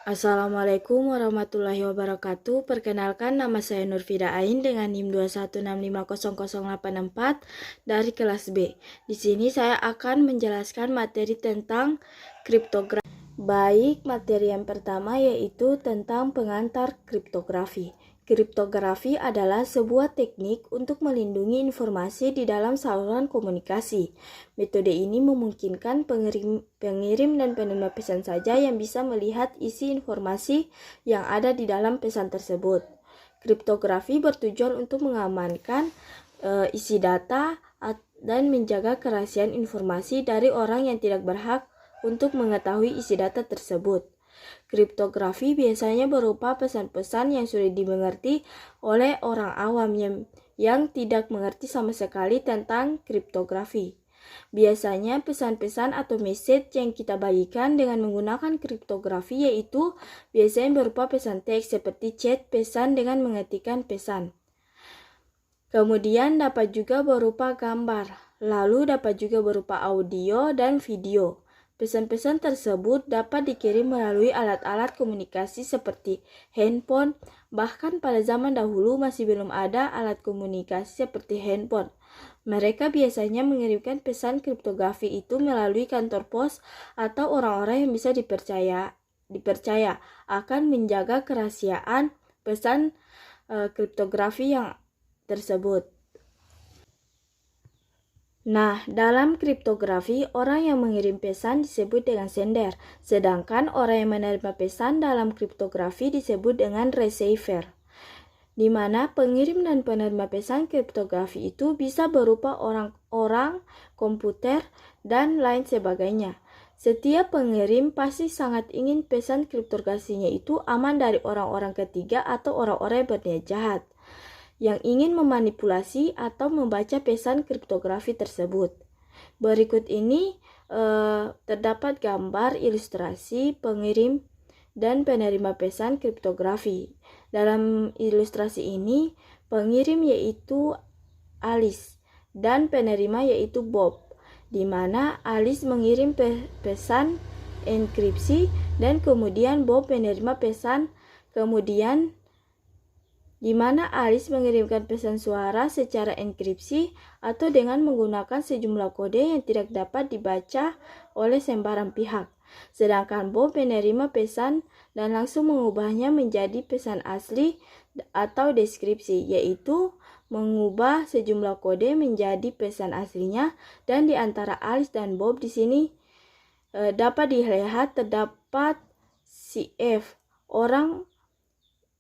Assalamualaikum warahmatullahi wabarakatuh. Perkenalkan, nama saya Nurfida Ain dengan NIM 216500084 dari kelas B. Di sini saya akan menjelaskan materi tentang kriptografi. Baik, materi yang pertama yaitu tentang pengantar kriptografi. Kriptografi adalah sebuah teknik untuk melindungi informasi di dalam saluran komunikasi. Metode ini memungkinkan pengirim dan penerima pesan saja yang bisa melihat isi informasi yang ada di dalam pesan tersebut. Kriptografi bertujuan untuk mengamankan isi data dan menjaga kerahasiaan informasi dari orang yang tidak berhak untuk mengetahui isi data tersebut. Kriptografi biasanya berupa pesan-pesan yang sulit dimengerti oleh orang awam yang tidak mengerti sama sekali tentang kriptografi. Biasanya pesan-pesan atau message yang kita bagikan dengan menggunakan kriptografi yaitu biasanya berupa pesan teks seperti chat pesan dengan mengetikkan pesan. Kemudian dapat juga berupa gambar, lalu dapat juga berupa audio dan video. Pesan-pesan tersebut dapat dikirim melalui alat-alat komunikasi seperti handphone. Bahkan pada zaman dahulu masih belum ada alat komunikasi seperti handphone. Mereka biasanya mengirimkan pesan kriptografi itu melalui kantor pos atau orang-orang yang bisa dipercaya akan menjaga kerahasiaan pesan kriptografi yang tersebut. Nah, dalam kriptografi, orang yang mengirim pesan disebut dengan sender, sedangkan orang yang menerima pesan dalam kriptografi disebut dengan receiver, di mana pengirim dan penerima pesan kriptografi itu bisa berupa orang, komputer, dan lain sebagainya. Setiap pengirim pasti sangat ingin pesan kriptografinya itu aman dari orang-orang ketiga atau orang-orang yang berniat jahat yang ingin memanipulasi atau membaca pesan kriptografi tersebut. Berikut ini terdapat gambar ilustrasi pengirim dan penerima pesan kriptografi. Dalam ilustrasi ini, pengirim yaitu Alice dan penerima yaitu Bob, di mana Alice mengirim pesan enkripsi dan kemudian Bob menerima pesan kemudian di mana Alice mengirimkan pesan suara secara enkripsi atau dengan menggunakan sejumlah kode yang tidak dapat dibaca oleh sembarang pihak. Sedangkan Bob menerima pesan dan langsung mengubahnya menjadi pesan asli atau deskripsi, yaitu mengubah sejumlah kode menjadi pesan aslinya. Dan di antara Alice dan Bob di sini dapat dilihat terdapat si F, orang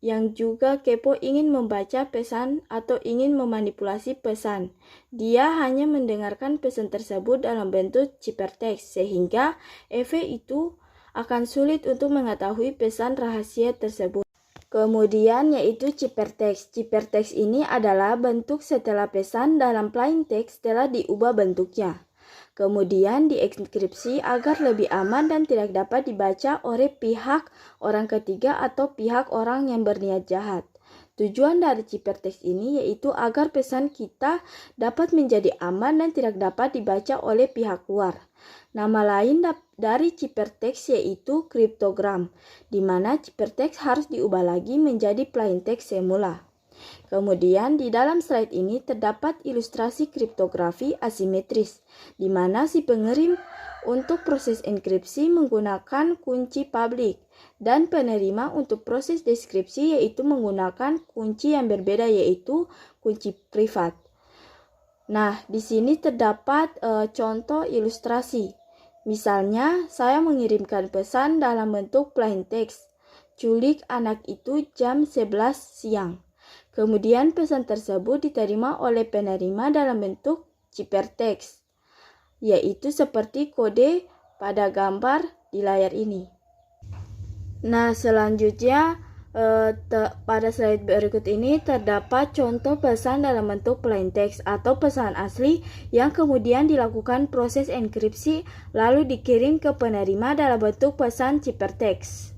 yang juga kepo ingin membaca pesan atau ingin memanipulasi pesan. Dia hanya mendengarkan pesan tersebut dalam bentuk ciphertext, sehingga EV itu akan sulit untuk mengetahui pesan rahasia tersebut. Kemudian yaitu ciphertext. Ciphertext ini adalah bentuk setelah pesan dalam plain text telah diubah bentuknya. Kemudian dienkripsi agar lebih aman dan tidak dapat dibaca oleh pihak orang ketiga atau pihak orang yang berniat jahat. Tujuan dari ciphertext ini yaitu agar pesan kita dapat menjadi aman dan tidak dapat dibaca oleh pihak luar. Nama lain dari ciphertext yaitu kriptogram, di mana ciphertext harus diubah lagi menjadi plain text semula. Kemudian di dalam slide ini terdapat ilustrasi kriptografi asimetris, di mana si pengirim untuk proses enkripsi menggunakan kunci publik dan penerima untuk proses deskripsi yaitu menggunakan kunci yang berbeda yaitu kunci privat. Nah, di sini terdapat contoh ilustrasi. Misalnya, saya mengirimkan pesan dalam bentuk plain text. Culik anak itu jam 11 siang. Kemudian pesan tersebut diterima oleh penerima dalam bentuk ciphertext, yaitu seperti kode pada gambar di layar ini. Nah, selanjutnya pada slide berikut ini terdapat contoh pesan dalam bentuk plain text atau pesan asli yang kemudian dilakukan proses enkripsi lalu dikirim ke penerima dalam bentuk pesan ciphertext.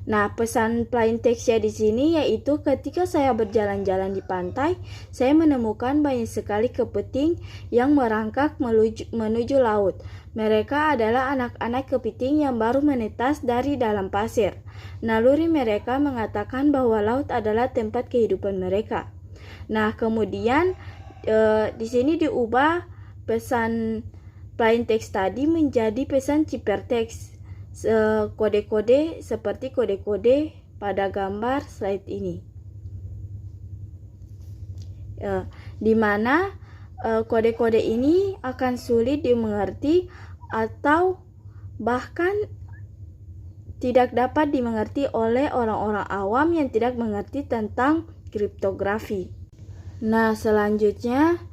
Nah, pesan plain text-nya di sini yaitu ketika saya berjalan-jalan di pantai, saya menemukan banyak sekali kepiting yang merangkak menuju laut. Mereka adalah anak-anak kepiting yang baru menetas dari dalam pasir. Naluri mereka mengatakan bahwa laut adalah tempat kehidupan mereka. Nah, kemudian di sini diubah pesan plain text tadi menjadi pesan ciphertext. Kode-kode seperti kode-kode pada gambar slide ini, di mana kode-kode ini akan sulit dimengerti atau bahkan tidak dapat dimengerti oleh orang-orang awam yang tidak mengerti tentang kriptografi. Nah, selanjutnya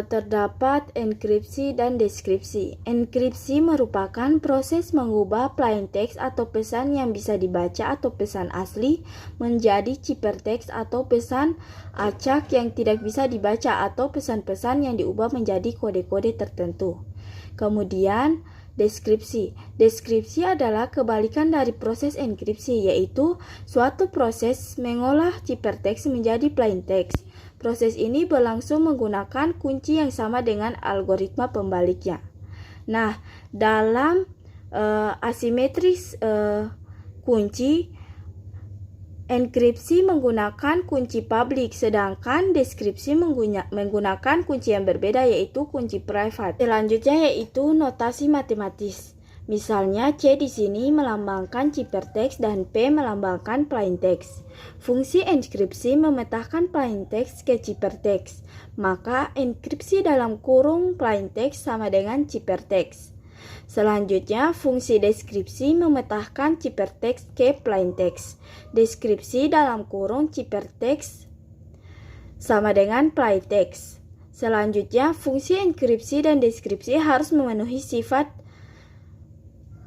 terdapat enkripsi dan deskripsi. Enkripsi merupakan proses mengubah plain text atau pesan yang bisa dibaca atau pesan asli menjadi ciphertext atau pesan acak yang tidak bisa dibaca atau pesan-pesan yang diubah menjadi kode-kode tertentu. Kemudian deskripsi. Deskripsi adalah kebalikan dari proses enkripsi, yaitu suatu proses mengolah ciphertext menjadi plain text. Proses ini berlangsung menggunakan kunci yang sama dengan algoritma pembaliknya. Nah, dalam asimetris kunci, enkripsi menggunakan kunci publik, sedangkan deskripsi menggunakan kunci yang berbeda, yaitu kunci private. Selanjutnya yaitu notasi matematis. Misalnya C di sini melambangkan ciphertext dan P melambangkan plain text. Fungsi enkripsi memetakan plain text ke ciphertext, maka enkripsi dalam kurung plain text sama dengan ciphertext. Selanjutnya, fungsi deskripsi memetakan ciphertext ke plain text. Deskripsi dalam kurung ciphertext sama dengan plain text. Selanjutnya, fungsi enkripsi dan deskripsi harus memenuhi sifat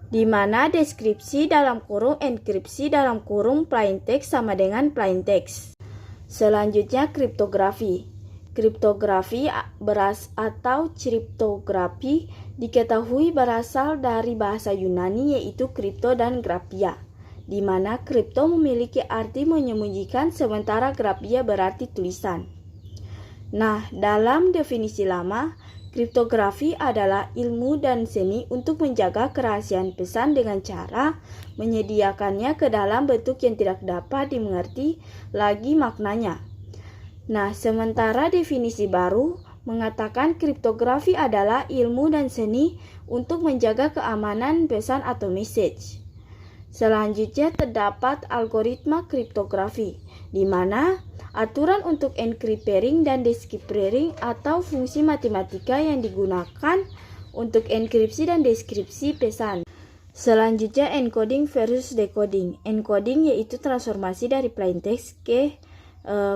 di mana deskripsi dalam kurung enkripsi dalam kurung plain text sama dengan plain text. Selanjutnya, kriptografi. Kriptografi atau kriptografi diketahui berasal dari bahasa Yunani yaitu kripto dan graphia, di mana kripto memiliki arti menyembunyikan sementara graphia berarti tulisan. Nah, dalam definisi lama, kriptografi adalah ilmu dan seni untuk menjaga kerahasiaan pesan dengan cara menyediakannya ke dalam bentuk yang tidak dapat dimengerti lagi maknanya. Nah, sementara definisi baru mengatakan kriptografi adalah ilmu dan seni untuk menjaga keamanan pesan atau message. Selanjutnya terdapat algoritma kriptografi, di mana aturan untuk encripting dan decrypting atau fungsi matematika yang digunakan untuk enkripsi dan deskripsi pesan. Selanjutnya encoding versus decoding. Encoding yaitu transformasi dari plain text ke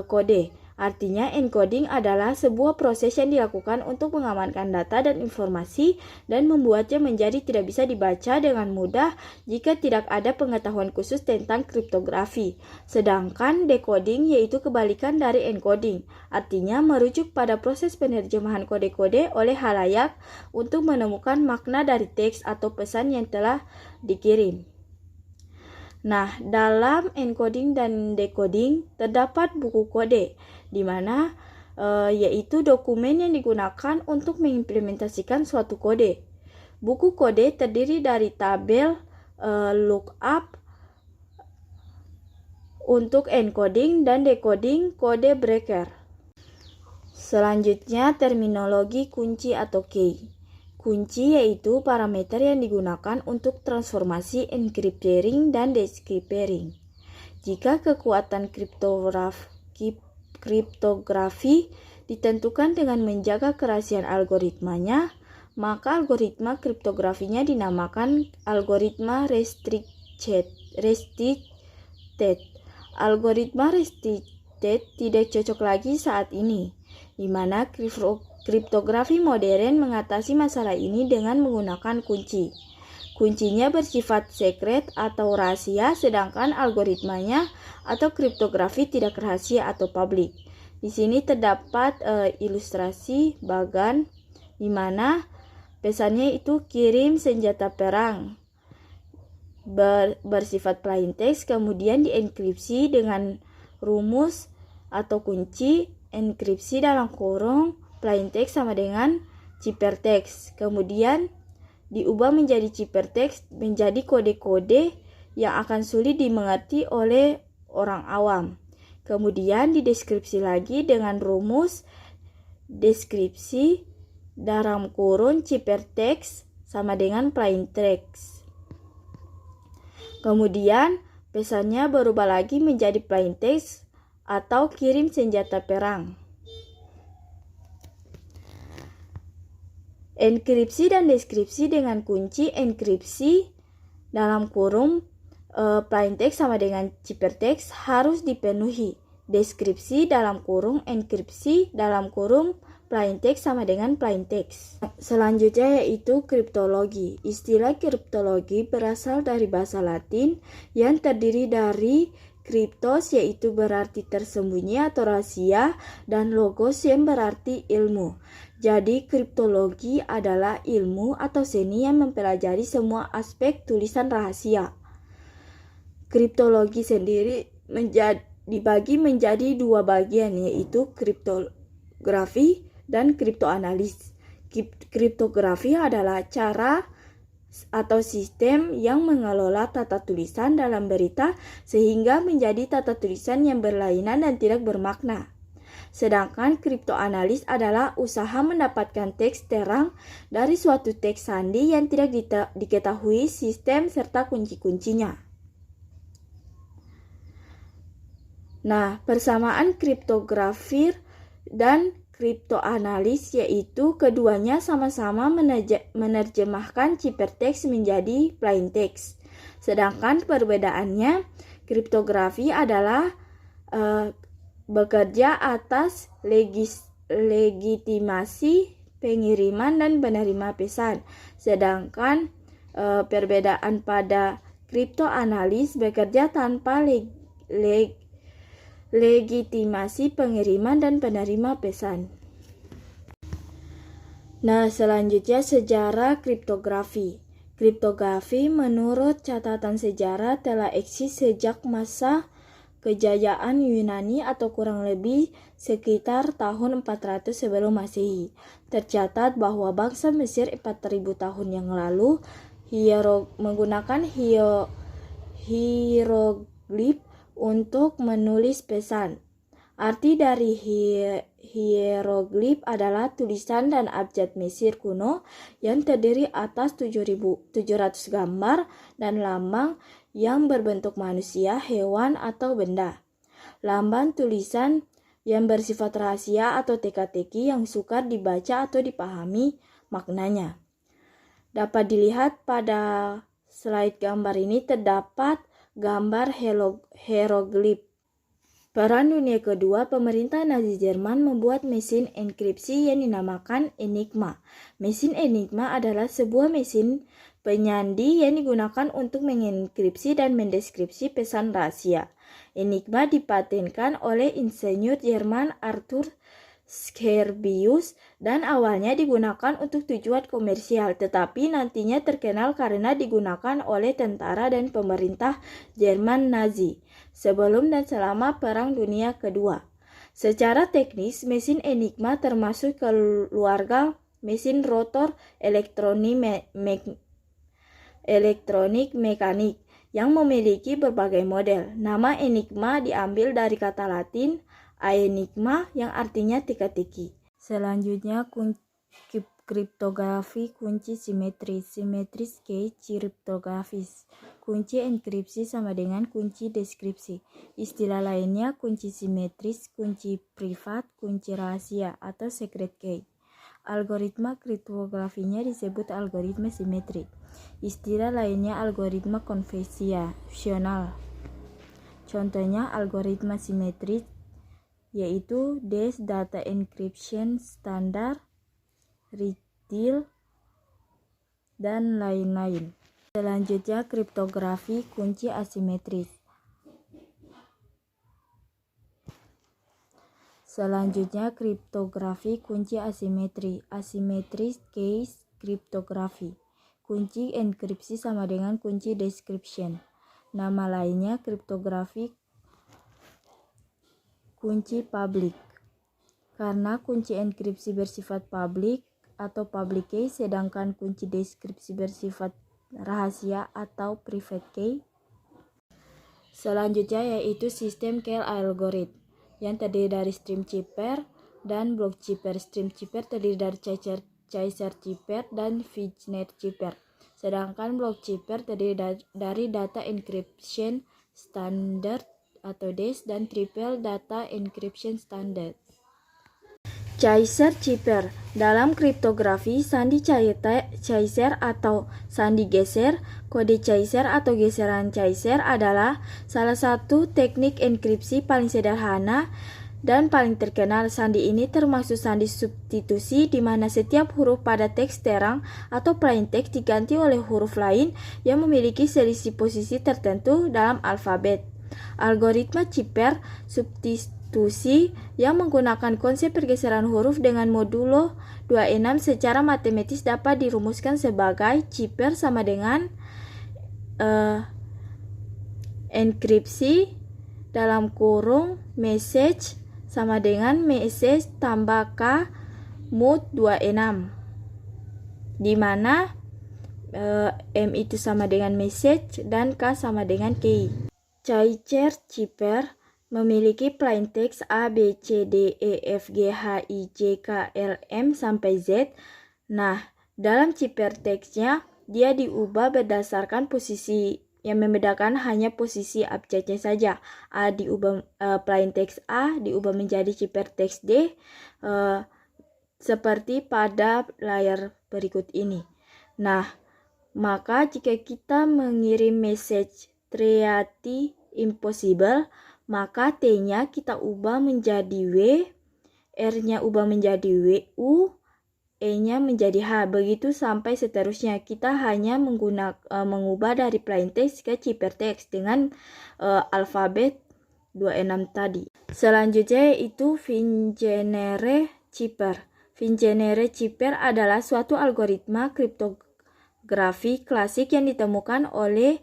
kode. Artinya, encoding adalah sebuah proses yang dilakukan untuk mengamankan data dan informasi dan membuatnya menjadi tidak bisa dibaca dengan mudah jika tidak ada pengetahuan khusus tentang kriptografi. Sedangkan decoding yaitu kebalikan dari encoding, artinya merujuk pada proses penerjemahan kode-kode oleh khalayak untuk menemukan makna dari teks atau pesan yang telah dikirim. Nah, dalam encoding dan decoding terdapat buku kode, di mana yaitu dokumen yang digunakan untuk mengimplementasikan suatu kode. Buku kode terdiri dari tabel lookup untuk encoding dan decoding kode breaker. Selanjutnya, terminologi kunci atau key. Kunci yaitu parameter yang digunakan untuk transformasi encripting dan decrypting. Jika kekuatan kriptografi ditentukan dengan menjaga kerahasiaan algoritmanya, maka algoritma kriptografinya dinamakan algoritma restricted. Algoritma restricted tidak cocok lagi saat ini, di mana kriptografi modern mengatasi masalah ini dengan menggunakan kunci. Kuncinya bersifat secret atau rahasia, sedangkan algoritmanya atau kriptografi tidak rahasia atau publik. Di sini terdapat ilustrasi bagan di mana pesannya itu kirim senjata perang. bersifat plain text kemudian dienkripsi dengan rumus atau kunci enkripsi dalam kurung plain text sama dengan ciphertext. Kemudian diubah menjadi ciphertext menjadi kode-kode yang akan sulit dimengerti oleh orang awam. Kemudian dideskripsi lagi dengan rumus deskripsi dalam kurung ciphertext sama dengan plain text. Kemudian pesannya berubah lagi menjadi plain text atau kirim senjata perang. Enkripsi dan deskripsi dengan kunci enkripsi dalam kurung plain text sama dengan ciphertext harus dipenuhi. Deskripsi dalam kurung enkripsi dalam kurung plain text sama dengan plain text. Selanjutnya yaitu kriptologi. Istilah kriptologi berasal dari bahasa Latin yang terdiri dari kriptos yaitu berarti tersembunyi atau rahasia dan logos yang berarti ilmu. Jadi kriptologi adalah ilmu atau seni yang mempelajari semua aspek tulisan rahasia. Kriptologi sendiri dibagi menjadi dua bagian yaitu kriptografi dan kriptoanalis. Kriptografi adalah cara atau sistem yang mengelola tata tulisan dalam berita sehingga menjadi tata tulisan yang berlainan dan tidak bermakna. Sedangkan kriptoanalis adalah usaha mendapatkan teks terang dari suatu teks sandi yang tidak diketahui sistem serta kunci-kuncinya. Nah, persamaan kriptografi dan kriptoanalis yaitu keduanya sama-sama menerjemahkan ciphertext menjadi plain text. Sedangkan perbedaannya, kriptografi adalah bekerja atas legitimasi pengiriman dan penerima pesan. Sedangkan perbedaan pada kriptoanalis bekerja tanpa legitimasi pengiriman dan penerima pesan. Nah, selanjutnya sejarah kriptografi. Kriptografi menurut catatan sejarah telah eksis sejak masa kejayaan Yunani atau kurang lebih sekitar tahun 400 sebelum Masehi. Tercatat bahwa bangsa Mesir 4000 tahun yang lalu menggunakan hieroglif untuk menulis pesan. Arti dari hieroglif adalah tulisan dan abjad Mesir kuno yang terdiri atas 700 gambar dan lambang yang berbentuk manusia, hewan, atau benda. Lambang tulisan yang bersifat rahasia atau teka-teki yang sukar dibaca atau dipahami maknanya. Dapat dilihat pada slide gambar ini terdapat gambar hieroglif. Perang Dunia Kedua, pemerintah Nazi Jerman membuat mesin enkripsi yang dinamakan Enigma. Mesin Enigma adalah sebuah mesin penyandi yang digunakan untuk mengenkripsi dan mendeskripsi pesan rahasia. Enigma dipatenkan oleh insinyur Jerman Arthur Scarbius dan awalnya digunakan untuk tujuan komersial, tetapi nantinya terkenal karena digunakan oleh tentara dan pemerintah Jerman Nazi sebelum dan selama Perang Dunia Kedua. Secara teknis, mesin Enigma termasuk keluarga mesin rotor elektronik mekanik yang memiliki berbagai model. Nama Enigma diambil dari kata Latin aenigma yang artinya teka-teki. Selanjutnya kriptografi kunci simetris. Simetris key kriptografis. Kunci enkripsi sama dengan kunci deskripsi. Istilah lainnya kunci simetris, kunci privat, kunci rahasia atau secret key. Algoritma kriptografinya disebut algoritma simetrik. Istilah lainnya algoritma konvensional. Contohnya algoritma simetris yaitu DES Data Encryption Standard, RTIL, dan lain-lain. Selanjutnya kriptografi kunci asimetris. Selanjutnya kriptografi kunci asimetri. Asimetris case kriptografi. kunci enkripsi sama dengan kunci decryption. Nama lainnya kriptografi kunci publik. Karena kunci enkripsi bersifat publik atau public key, sedangkan kunci deskripsi bersifat rahasia atau private key. Selanjutnya yaitu sistem Keil algorithm yang terdiri dari stream chipper dan block chipper. Stream chipper terdiri dari chaser chipper dan Fijner chipper. Sedangkan block chipper terdiri dari data encryption standard atau DES dan triple data encryption standard. Chaser chipper. Dalam kriptografi, sandi chaser atau sandi geser, kode chaser atau geseran chaser adalah salah satu teknik enkripsi paling sederhana dan paling terkenal. Sandi ini termasuk sandi substitusi di mana setiap huruf pada teks terang atau plain text diganti oleh huruf lain yang memiliki selisih posisi tertentu dalam alfabet. Algoritma chipper substitusi yang menggunakan konsep pergeseran huruf dengan modulo 26 secara matematis dapat dirumuskan sebagai chipper sama dengan enkripsi dalam kurung message sama dengan message tambah K mod 26, di mana M itu sama dengan message dan K sama dengan key. Chaser chipper memiliki plain text A, B, C, D, E, F, G, H, I, J, K, L, M sampai Z. Nah, dalam chipper teksnya dia diubah berdasarkan posisi, yang membedakan hanya posisi abjadnya saja. A diubah plain text A diubah menjadi chipper text D seperti pada layar berikut ini. Nah, maka jika kita mengirim message Triati impossible, maka T-nya kita ubah menjadi W, R-nya ubah menjadi W-U, E-nya menjadi H. Begitu sampai seterusnya. Kita hanya mengubah dari plain text ke chipper text dengan alfabet 26 tadi. Selanjutnya yaitu Fijner chipper. Fijner chipper adalah suatu algoritma kriptografi klasik yang ditemukan oleh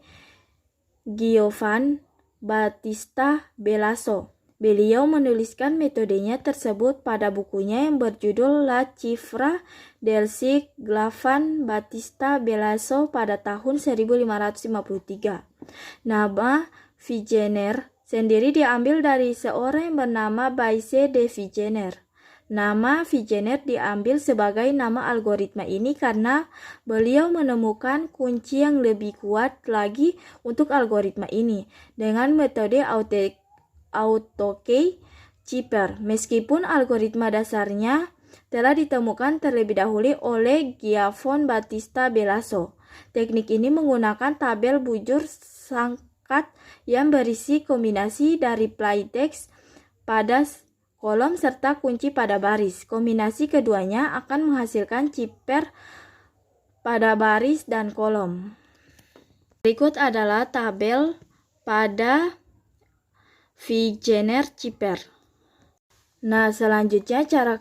Giovanni Battista Belaso. Beliau menuliskan metodenya tersebut pada bukunya yang berjudul La Cifra del Siglavan Battista Belaso pada tahun 1553. Nama Fijner sendiri diambil dari seorang yang bernama Baise de Fijner. Nama Fijner diambil sebagai nama algoritma ini karena beliau menemukan kunci yang lebih kuat lagi untuk algoritma ini dengan metode auto-key chipper. Meskipun algoritma dasarnya telah ditemukan terlebih dahulu oleh Giovanni Battista Belaso. Teknik ini menggunakan tabel bujur sangkat yang berisi kombinasi dari plain text pada kolom serta kunci pada baris. Kombinasi keduanya akan menghasilkan chipper pada baris dan kolom. Berikut adalah tabel pada Fijner chipper. Nah, selanjutnya cara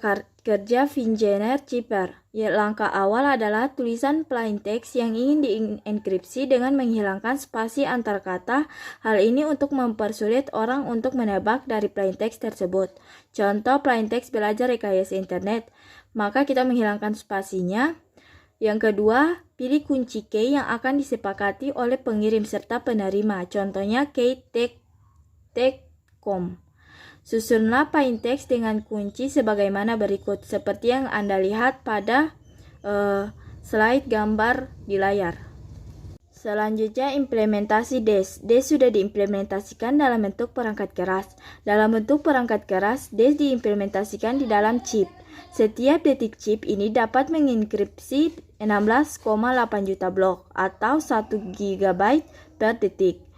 kerja Fijner chipper. Ya, langkah awal adalah tulisan plain text yang ingin dienkripsi dengan menghilangkan spasi antar kata. Hal ini untuk mempersulit orang untuk menebak dari plain text tersebut. Contoh plain text belajar rekayasa internet. Maka kita menghilangkan spasinya. Yang kedua, pilih kunci key yang akan disepakati oleh pengirim serta penerima. Contohnya key tag.com. Susunlah plain text dengan kunci sebagaimana berikut, seperti yang Anda lihat pada slide gambar di layar. Selanjutnya implementasi DES. DES sudah diimplementasikan dalam bentuk perangkat keras. Dalam bentuk perangkat keras, DES diimplementasikan di dalam chip. Setiap detik chip ini dapat mengenkripsi 16,8 juta blok atau 1 GB per detik.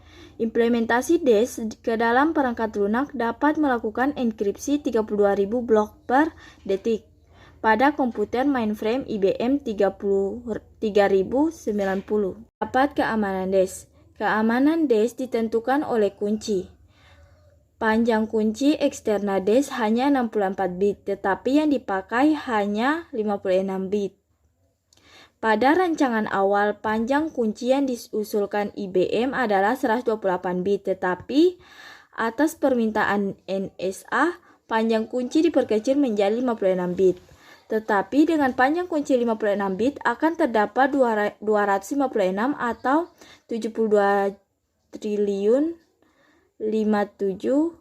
Implementasi DES ke dalam perangkat lunak dapat melakukan enkripsi 32.000 blok per detik pada komputer mainframe IBM 3090. Dapat keamanan DES. Keamanan DES ditentukan oleh kunci. Panjang kunci eksternal DES hanya 64 bit, tetapi yang dipakai hanya 56 bit. Pada rancangan awal, panjang kunci yang diusulkan IBM adalah 128 bit, tetapi atas permintaan NSA, panjang kunci diperkecil menjadi 56 bit. Tetapi dengan panjang kunci 56 bit akan terdapat 256 atau 72 triliun 57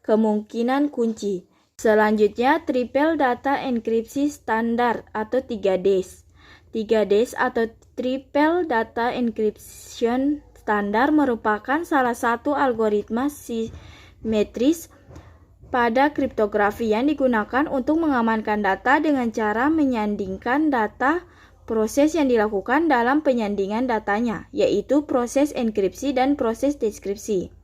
kemungkinan kunci. Selanjutnya, triple data enkripsi standar atau 3DES. 3DES atau triple data encryption standar merupakan salah satu algoritma simetris pada kriptografi yang digunakan untuk mengamankan data dengan cara menyandingkan data proses yang dilakukan dalam penyandingan datanya, yaitu proses enkripsi dan proses deskripsi.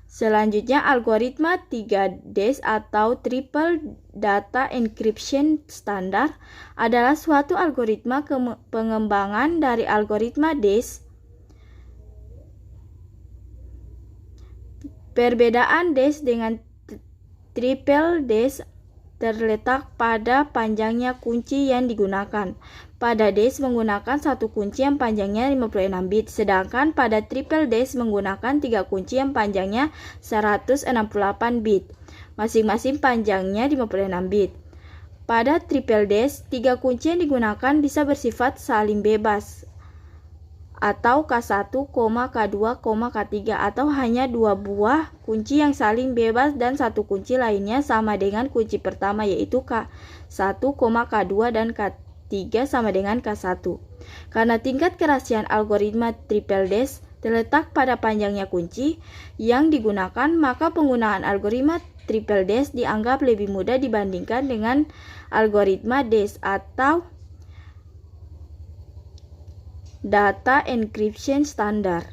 Selanjutnya, algoritma 3DES atau Triple Data Encryption Standard adalah suatu algoritma pengembangan dari algoritma DES. Perbedaan DES dengan Triple DES terletak pada panjangnya kunci yang digunakan. Pada DES menggunakan satu kunci yang panjangnya 56 bit, sedangkan pada Triple DES menggunakan 3 kunci yang panjangnya 168 bit, masing-masing panjangnya 56 bit. Pada Triple DES, 3 kunci yang digunakan bisa bersifat saling bebas, atau K1, K2, K3, atau hanya 2 buah kunci yang saling bebas dan satu kunci lainnya sama dengan kunci pertama, yaitu K1, K2, dan K3 sama dengan K1. Karena tingkat kerahasiaan algoritma Triple DES terletak pada panjangnya kunci yang digunakan, maka penggunaan algoritma Triple DES dianggap lebih mudah dibandingkan dengan algoritma DES atau Data Encryption Standard.